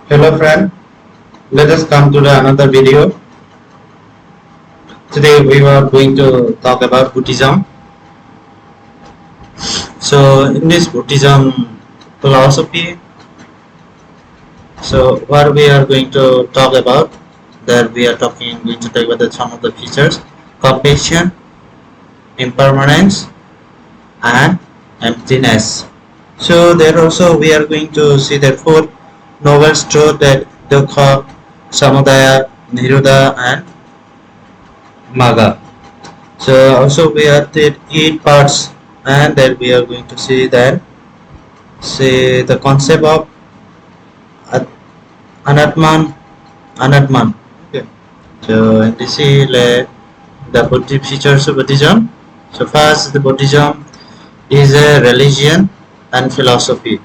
Hello friend, let us come to another video. Today we are going to talk about Buddhism. So in this Buddhism philosophy, so what we are going to talk about, that we are going to talk about some of the features: compassion, impermanence, and emptiness. So there also we are going to see that four noble truths, that dukkha, samudaya, nirodha, and maga. So also we are the 8 parts, and then we are going to see that the concept of anatman. Okay. So and this is the Buddhist features of Buddhism. So first, the Buddhism is a religion and philosophy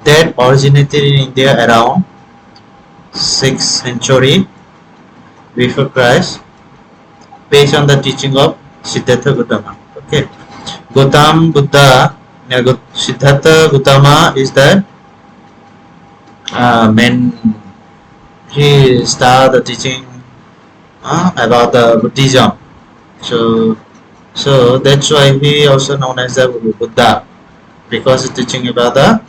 that originated in India around 6th century before Christ, based on the teaching of Siddhartha Gautama. Okay, Gautam Buddha, Siddhartha Gautama is the main. He started the teaching about the Buddhism. So that's why he also known as the Buddha, because he's teaching about the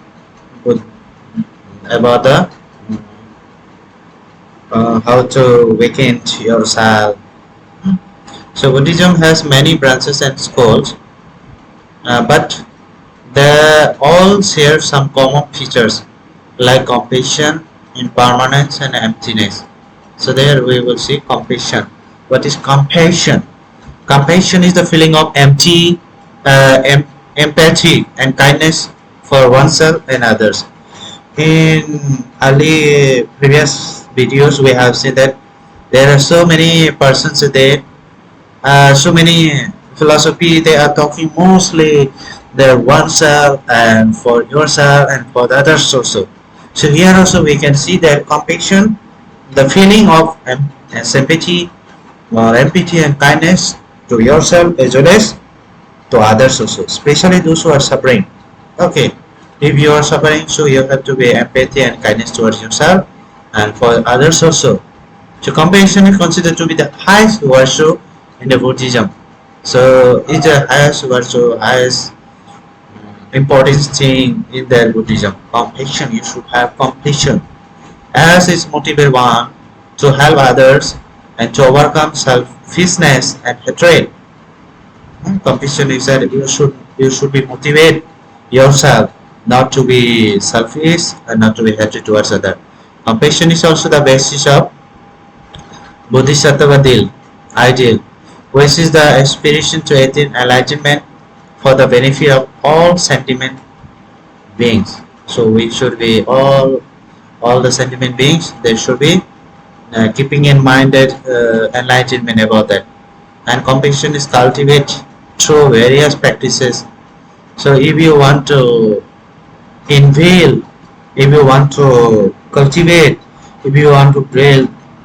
how to awaken yourself. So Buddhism has many branches and schools, but they all share some common features like compassion, impermanence, and emptiness. So there we will see compassion. What is compassion? Compassion is the feeling of empathy and kindness for oneself and others. In early previous videos, we have seen that there are so many persons there, so many philosophy. They are talking mostly their oneself and for yourself and for the others also. So here also we can see that compassion, the feeling of sympathy or empathy and kindness to yourself as well as to others also, especially those who are suffering. Okay, if you are suffering, so you have to be empathy and kindness towards yourself and for others also. So compassion is considered to be the highest virtue in the Buddhism. So it's the highest virtue, highest important thing in the Buddhism. Compassion, you should have compassion, as is motivate one to help others and to overcome selfishness and hatred. Compassion is that you should be motivate yourself not to be selfish and not to be hatred towards others. Compassion is also the basis of Bodhisattva ideal, which is the aspiration to attain enlightenment for the benefit of all sentient beings. So we should be all the sentient beings. They should be keeping in mind that enlightenment about that. And compassion is cultivated through various practices. So if you want to inhale, if you want to cultivate, if you want to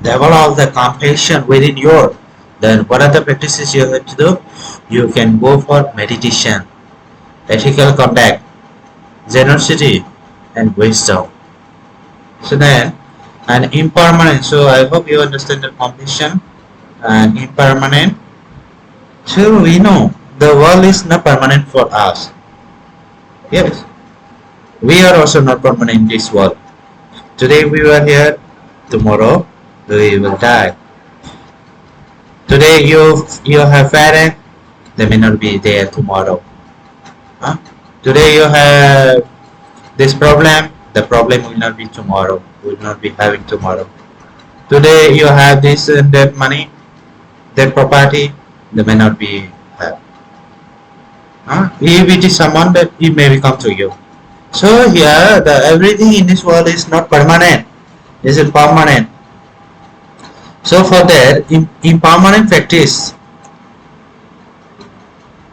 develop the compassion within you, then what are the practices you have to do? You can go for meditation, ethical conduct, generosity, and wisdom. So then, and impermanence. So I hope you understand the compassion and impermanent. So we know the world is not permanent for us. Yes, we are also not permanent in this world. Today we were here, tomorrow we will die. Today you have parents, they may not be there tomorrow. Today you have this problem, the problem will not be tomorrow, will not be having tomorrow. Today you have this and that money, that property, they may not be have. If it is someone, that it may come to you. So here everything in this world is not permanent, is impermanent. So for that impermanent practice,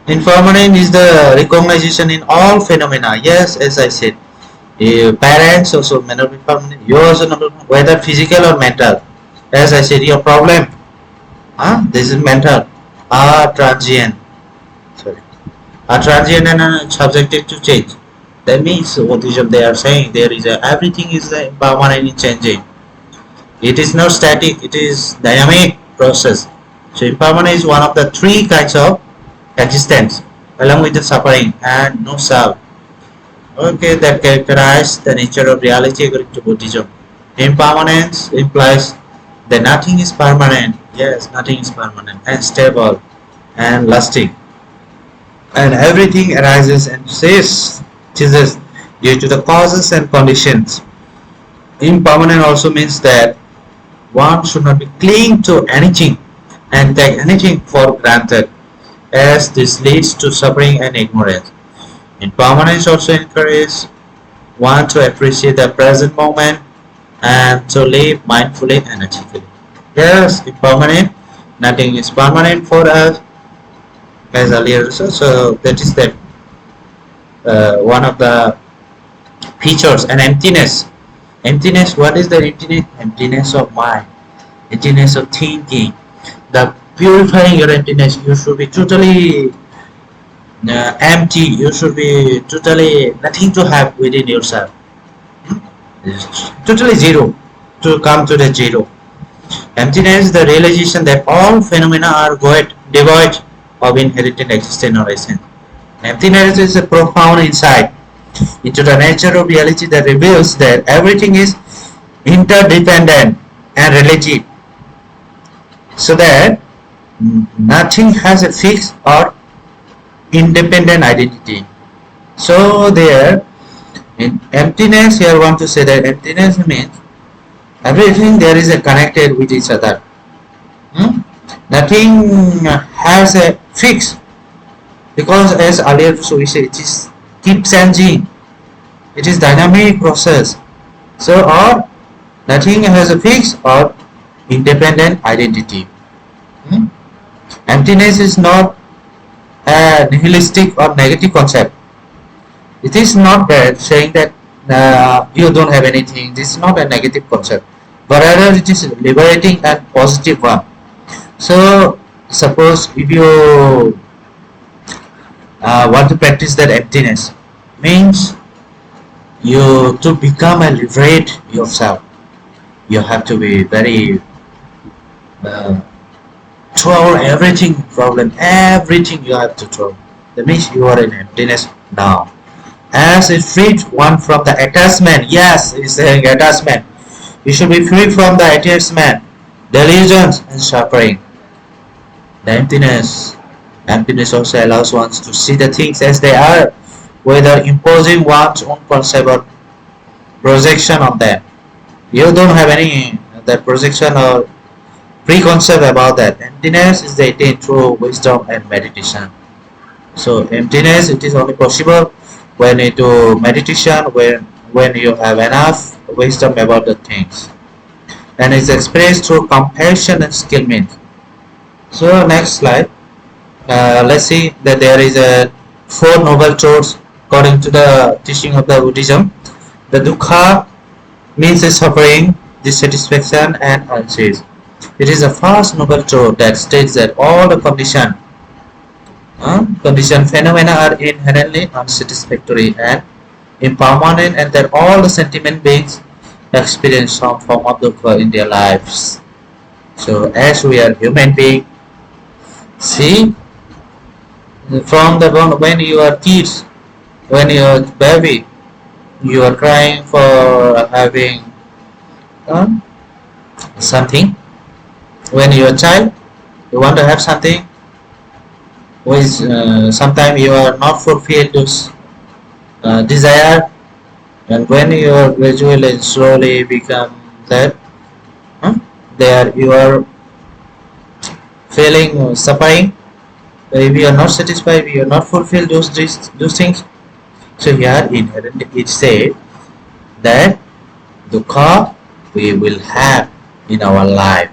impermanent is the recognition in all phenomena. Yes, as I said, parents also may not be permanent. You also not, whether physical or mental. As I said, your problem, this is mental, transient. Sorry, are transient and subjected to change. That means Buddhism they are saying there is everything is permanent in changing. It is not static, it is dynamic process. So impermanence is one of the three kinds of existence along with the suffering and no self. Okay, that characterize the nature of reality according to Buddhism. Impermanence implies that nothing is permanent. Yes, nothing is permanent and stable and lasting. And everything arises and ceases due to the causes and conditions. Impermanent also means that one should not be cling to anything and take anything for granted, as this leads to suffering and ignorance. Impermanence also encourages one to appreciate the present moment and to live mindfully and ethically. Yes, impermanent. Nothing is permanent for us, as earlier. So that is the one of the features. And emptiness. Emptiness. What is the emptiness? Emptiness of mind. Emptiness of thinking. The purifying your emptiness. You should be totally empty. You should be totally nothing to have within yourself. It's totally zero. To come to the zero. Emptiness is the realization that all phenomena are devoid of inherent existence or essence. Emptiness is a profound insight into the nature of reality that reveals that everything is interdependent and relative, so that nothing has a fixed or independent identity. So there, in emptiness, here I want to say that emptiness means everything there is a connected with each other. Nothing has a fix, because as earlier so we said, it is keep changing. It is dynamic process. So or nothing has a fix or independent identity. Emptiness is not a nihilistic or negative concept. It is not bad saying that you don't have anything. This is not a negative concept, but rather it is liberating and positive one. So suppose if you want to practice that emptiness, means you to become a liberate yourself, you have to be very throw everything problem, everything you have to throw. That means you are in emptiness now. As it freed one from the attachment. Yes, it's saying attachment. You should be free from the attachment, delusions and suffering. The emptiness also allows one to see the things as they are, without imposing one's own concept or projection on them. You don't have any that projection or preconcept about that. Emptiness is attained through wisdom and meditation. So emptiness, it is only possible when you do meditation, when you have enough wisdom about the things, and it's expressed through compassion and skill means. So next slide. Let's see that there is a four noble truths according to the teaching of the Buddhism. The dukkha means a suffering, dissatisfaction and uncease. It is the first noble truth that states that all the conditioned phenomena are inherently unsatisfactory and impermanent, and that all the sentient beings experience some form of dukkha in their lives. So as we are human beings, see, from the when you are kids, when you are baby, you are crying for having something. When you are a child, you want to have something, which sometimes you are not fulfilled those desire, and when you are gradually and slowly become that, there you are feeling suffering. If you are not satisfied, if you are not fulfilled those things. So here inherently it said that dukkha we will have in our life.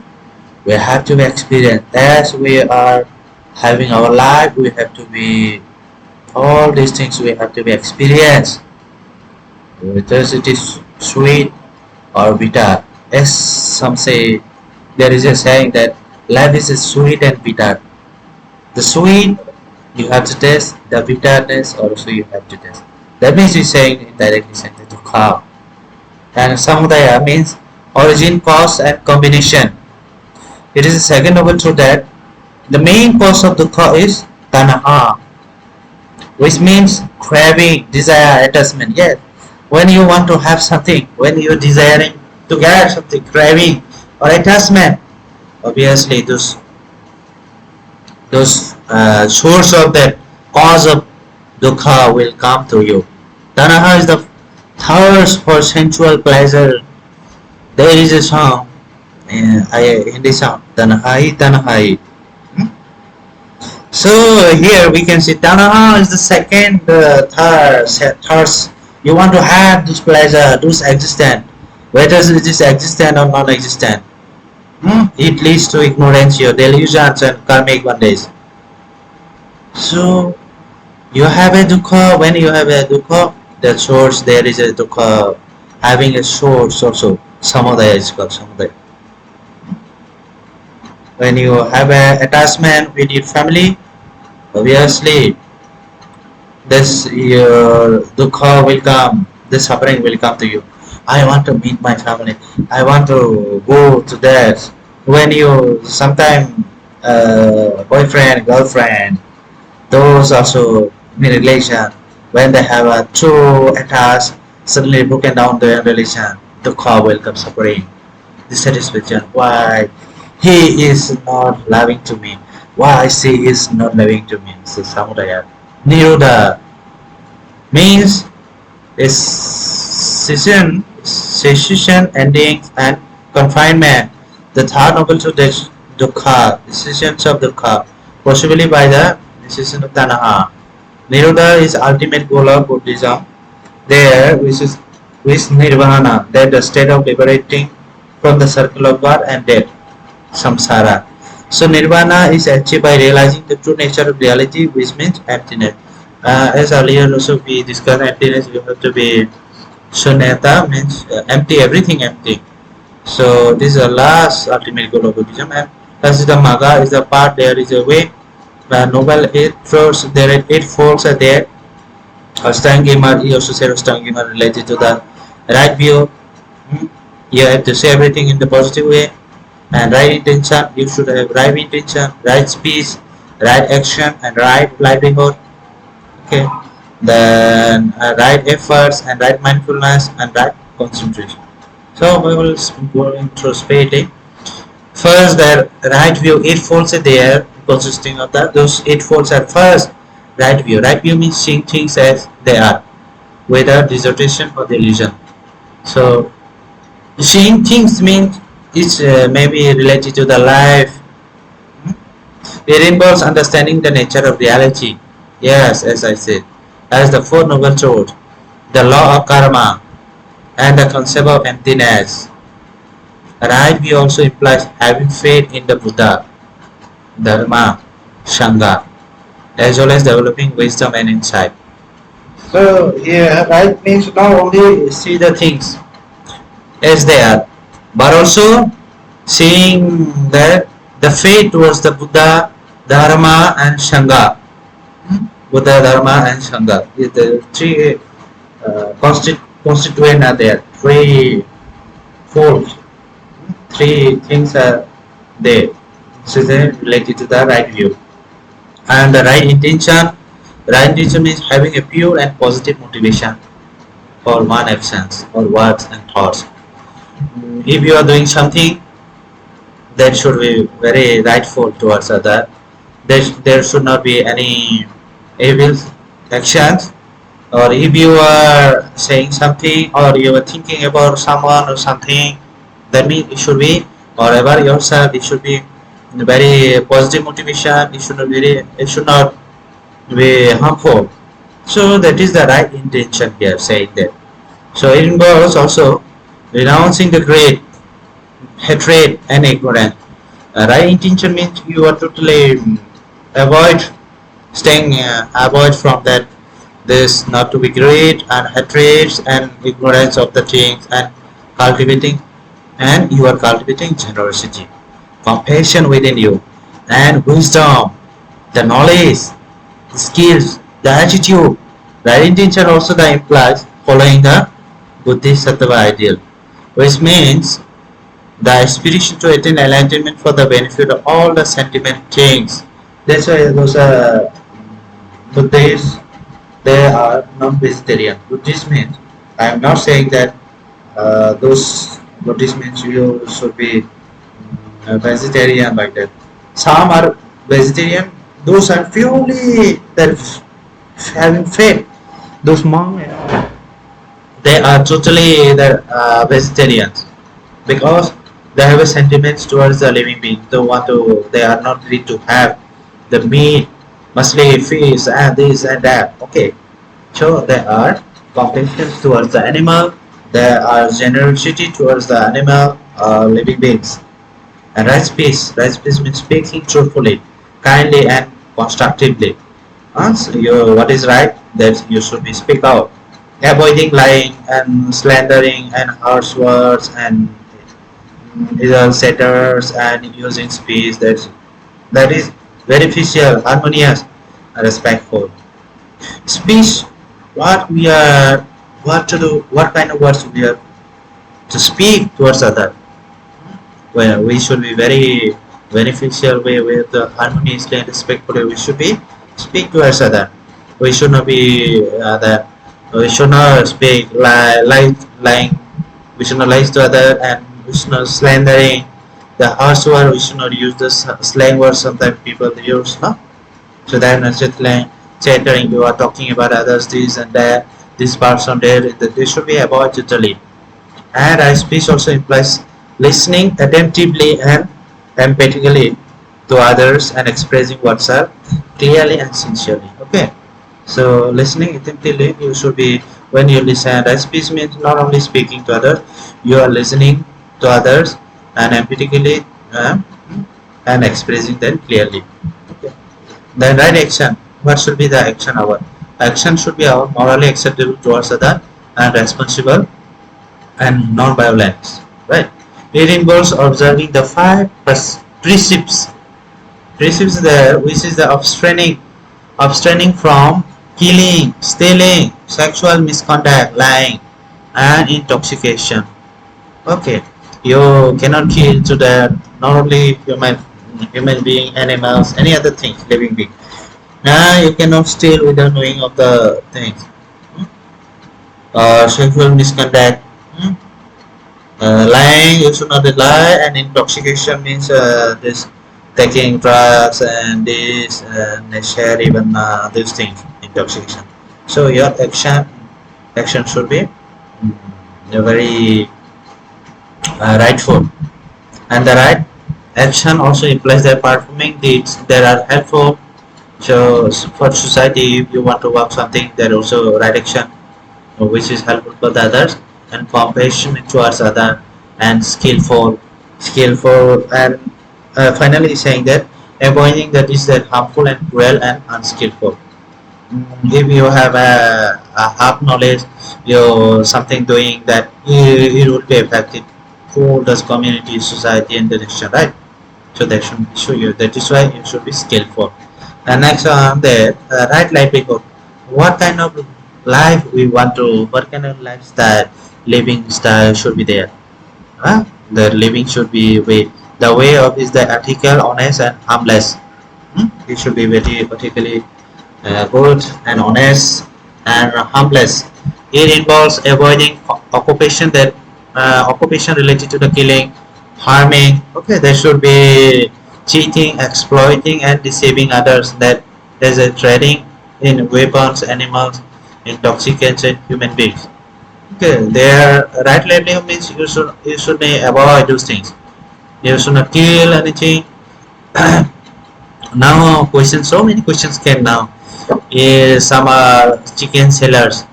We have to experience as we are having our life. We have to be all these things. We have to be experienced, whether it is sweet or bitter. As some say, there is a saying that life is sweet and bitter. The sweet you have to taste, the bitterness also you have to taste. That means we're saying indirectly saying the dukkha. And samudaya means origin, cause, and combination. It is the second noble truth that the main cause of dukkha is tanaha, which means craving, desire, attachment. Yes, when you want to have something, when you're desiring to get something, craving or attachment, obviously those source of that cause of dukkha will come to you. Tanaha is the thirst for sensual pleasure. There is a song, Hindi song, Tanahai Tanahai. Hmm? So here we can see Tanaha is the second thirst. You want to have this pleasure, this existent, whether it is existent or non-existent. It leads to ignorance, your delusions and karmic bondage. So you have a dukkha. When you have a dukkha, the source there is a dukkha. Having a source also, samudaya is called samudaya. When you have a attachment with your family, obviously this your dukkha will come, the suffering will come to you. I want to meet my family. I want to go to that. When you sometime boyfriend, girlfriend, those also in relation, when they have a true attached, suddenly broken down their relation, dukkha will come suffering, dissatisfaction. Why he is not loving to me? Why she is not loving to me? So samudaya. Nirodha means is cessation, endings, and confinement. The third noble truth is dukkha, cessations of dukkha, possibly by the cessation of tanaha. Nirodha is ultimate goal of Buddhism. There, which nirvana, that the state of liberating from the circle of birth and death, samsara. So nirvana is achieved by realizing the true nature of reality, which means emptiness. As earlier also we discussed, emptiness you have to be sunyata, means empty, everything empty. So this is the last ultimate goal of Buddhism, and as the Magga is the part, there is a way. Noble eight folds, there are eight folds are there. Ashtangima, you also said Ashtangima related to the right view. You have to say everything in the positive way, and right intention. You should have right intention, right speech, right action, and right livelihood. Okay, then right efforts and right mindfulness and right concentration. So we will go introspecting. First, the right view, eight folds are there, consisting of that. Those eight folds are first right view. Right view means seeing things as they are, without distortion or delusion. So, seeing things means it's maybe related to the life. It involves understanding the nature of reality. Yes, as I said, as the four noble truths, the law of karma, and the concept of emptiness. Right view also implies having faith in the Buddha, Dharma, Sangha, as well as developing wisdom and insight. So here, right means not only see the things as they are, but also seeing that the faith towards the Buddha, Dharma, and Sangha. Buddha, Dharma, and Sangha. The three constituent are there. Three folds. Three things are there. This is related to the right view. And the right intention. Right intention means having a pure and positive motivation for one actions or words and thoughts. If you are doing something, that should be very rightful towards other. There should not be any evil actions. Or if you are saying something or you are thinking about someone or something, that means it should be, or about yourself, it should be very positive motivation. It should not be harmful. So that is the right intention here, saying that. So it involves also renouncing the greed, hatred, and ignorance. Right intention means you are totally avoid staying avoid from that, this not to be greed and hatred and ignorance of the things, and cultivating, and you are cultivating generosity, compassion within you, and wisdom, the knowledge, the skills, the attitude, Right intention also the implies following the Bodhisattva ideal, which means the aspiration to attain enlightenment for the benefit of all the sentient things. That's why those Buddhists, they are non-vegetarian. Buddhist means, I am not saying that those Buddhist means you should be vegetarian like that. Some are vegetarian. Those are purely that having faith. Those monks, they are totally vegetarians because they have a sentiments towards the living being. They want to. They are not ready to have the meat, mostly fish and this and that. Okay, so they are compassion towards the animal. There are generosity towards the animal living beings. And right speech means speaking truthfully, kindly and constructively. So what is right, that you should be speak out. Avoiding lying and slandering and harsh words and satires and using speech that is beneficial, harmonious, and respectful. Speech, what we are, what to do, what kind of words we are to speak towards other. Well, we should be very beneficial way with the harmoniously and respectfully. We should be speak towards other. We should not be that. We should not speak lying. We should not lie to other, and we should not slandering. The harsh word, we should not use the slang words. Sometimes people use, no. So that not just like chattering. You are talking about others, this and that. This person there. This should be avoided totally. And our speech also implies listening attentively and empathically to others and expressing oneself clearly and sincerely. Okay. So listening attentively, you should be when you listen. Right speech means not only speaking to others, you are listening to others and empathically and expressing them clearly. Okay. The right action. What should be the action? Our action should be our morally acceptable towards other and responsible and non-violence. Right. It involves observing the five precepts. Precepts there, which is the abstaining from killing, stealing, sexual misconduct, lying, and intoxication. Okay, you cannot kill to that not only human being, animals, any other things, living being. Now you cannot steal without knowing of the things. Sexual misconduct. Lying, you should not lie, and intoxication means this taking drugs and this and share even these things, intoxication. So your action should be very rightful, and the right action also implies that performing deeds that are helpful. So for society, if you want to work something, there also right action which is helpful for the others, and compassionate towards other, and skillful, and finally saying that avoiding that is that harmful and cruel and unskillful. If you have a half knowledge, you something doing that, it will be effective for the community, society, and the nation, right? So that should show you. That is why you should be skillful. And next on the right livelihood. What kind of life we want to? What kind of lifestyle, living style should be there? The living should be way. The way of is the ethical, honest, and harmless. It should be very particularly good and honest and harmless. It involves avoiding occupation related to the killing, harming. Okay, there should be cheating, exploiting, and deceiving others. That there's a trading in weapons, animals, intoxicants, and human beings. Okay, their right livelihood means you should avoid those things. You should not kill anything. Now questions, so many questions came now. Some are chicken sellers.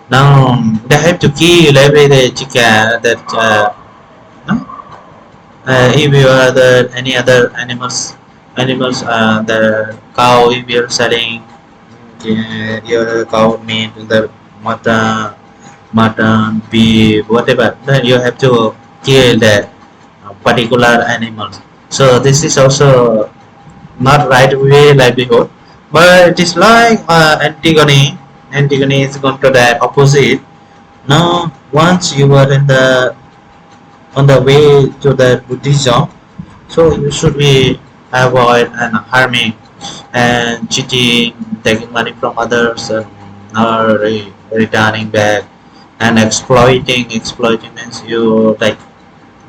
Now they have to kill every day chicken that no? If you are the any other animals the cow, if you are selling your cow meat, the mutton, beef, whatever, then you have to kill the particular animals. So this is also not right way livelihood, but it is like Antigone. antagonist going to the opposite. Now, once you are in the on the way to the Buddhism, so you should be avoid and harming and cheating, taking money from others, and not returning back, and exploiting. Exploiting means you like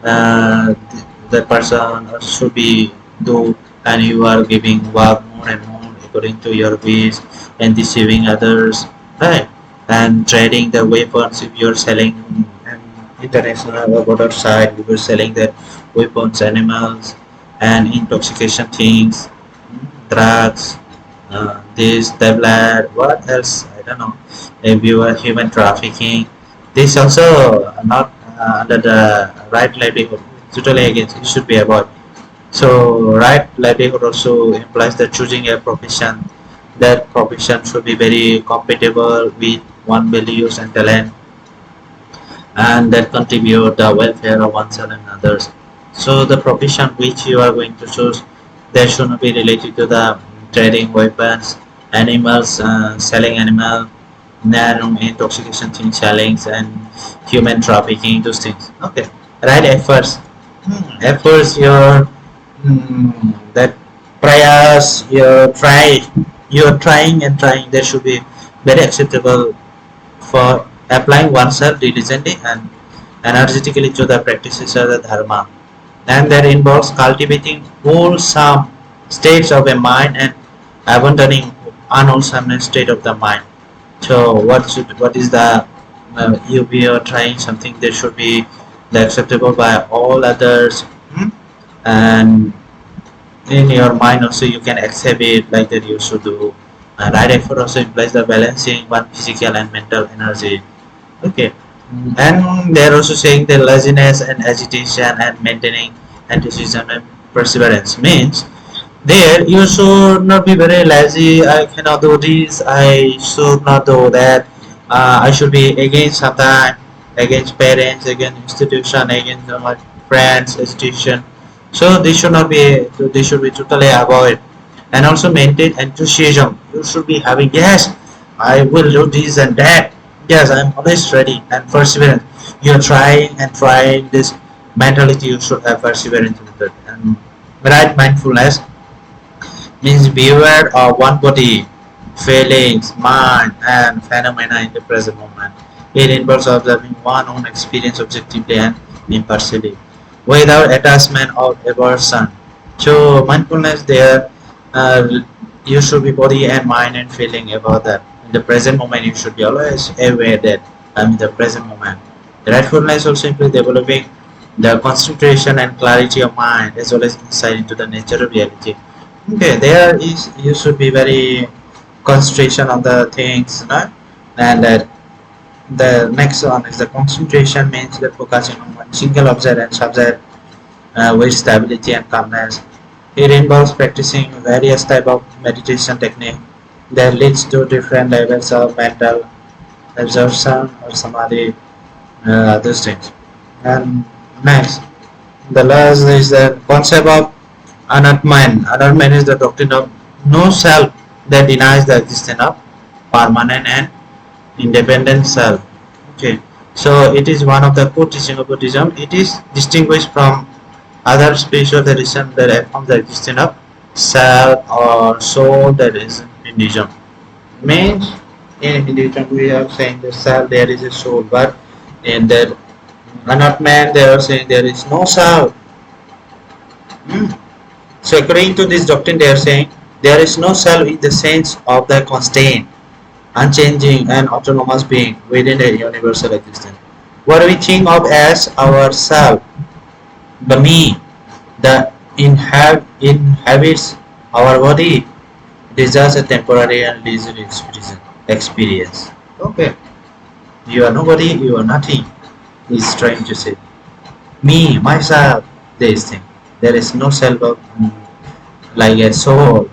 the person should be do, and you are giving work more and more according to your wish, and deceiving others, right? And trading the weapons. If you're selling an international border side, you were selling the weapons, animals, and intoxication things, drugs, this, that, that, what else? I don't know. If you are human trafficking, this also not under the right livelihood. Totally against. It should be avoided. So right livelihood also implies that choosing a profession. That profession should be very compatible with one values and talent, and that contribute the welfare of oneself and others. So the profession which you are going to choose, they should not be related to the trading weapons, animals, selling animal, nano intoxication things, sellings, and human trafficking, those things. Okay, right efforts. Efforts your that prayers, you're trying and trying. They should be very acceptable for applying oneself diligently and energetically to the practices of the dharma, and that involves cultivating wholesome states of a mind and abandoning unwholesome state of the mind. So what is the you be trying something that should be acceptable by all others, and in your mind also you can accept it like that you should do. And right effort also implies the balancing one physical and mental energy. Okay. And they're also saying the laziness and agitation and maintaining enthusiasm and perseverance means there you should not be very lazy. I cannot do this. I should not do that. I should be against sometime, against parents, against institution, against my friends, institution. So this should not be. This should be totally avoid, and also maintain enthusiasm. You should be having yes, I will do this and that. Yes, I'm always ready and perseverance. You're trying and trying this mentality. You should have perseverance with it and right mindfulness means beware of one body, feelings, mind, and phenomena in the present moment. It involves observing one own experience objectively and impartially, without attachment or aversion. So mindfulness there, you should be body and mind and feeling about that. In the present moment, you should be always aware that I'm in the present moment. The rightfulness also simply developing the concentration and clarity of mind as well as insight into the nature of reality. Okay, there is you should be very concentration on the things, no? And the next one is the concentration means that focusing on one single object and subject with stability and calmness. It involves practicing various type of meditation technique that leads to different levels of mental absorption or samadhi, those things. And next, the last is the concept of Anatman. Anatman is the doctrine of no self that denies the existence of permanent and independent self. Okay, so it is one of the core teaching of Buddhism. It is distinguished from other spiritual traditions that affirm the existence of self or soul that is in Hinduism. Means in Hinduism we are saying the self there is a soul, but in the Anatman they are saying there is no self. Hmm. So according to this doctrine, they are saying there is no self in the sense of the constant, unchanging, and autonomous being within a universal existence. What we think of as our self, the me, the inhabits our body, it is just a temporary and illusory experience. Okay, you are nobody, you are nothing. He's trying to say me, myself, this thing. There is no self of like a soul.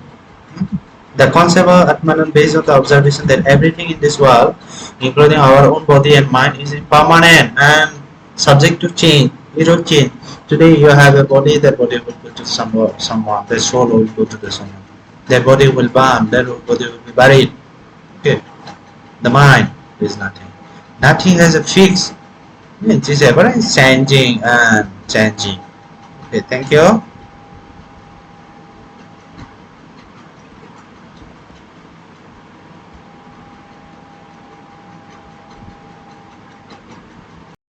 The concept of Atmanan based on the observation that everything in this world, including our own body and mind, is impermanent and subject to change. It will change. Today you have a body, that body will go to someone. The soul will go to the someone. That body will burn, that body will be buried. Okay. The mind is nothing. Nothing has a fix. It is ever changing and changing. Okay, thank you.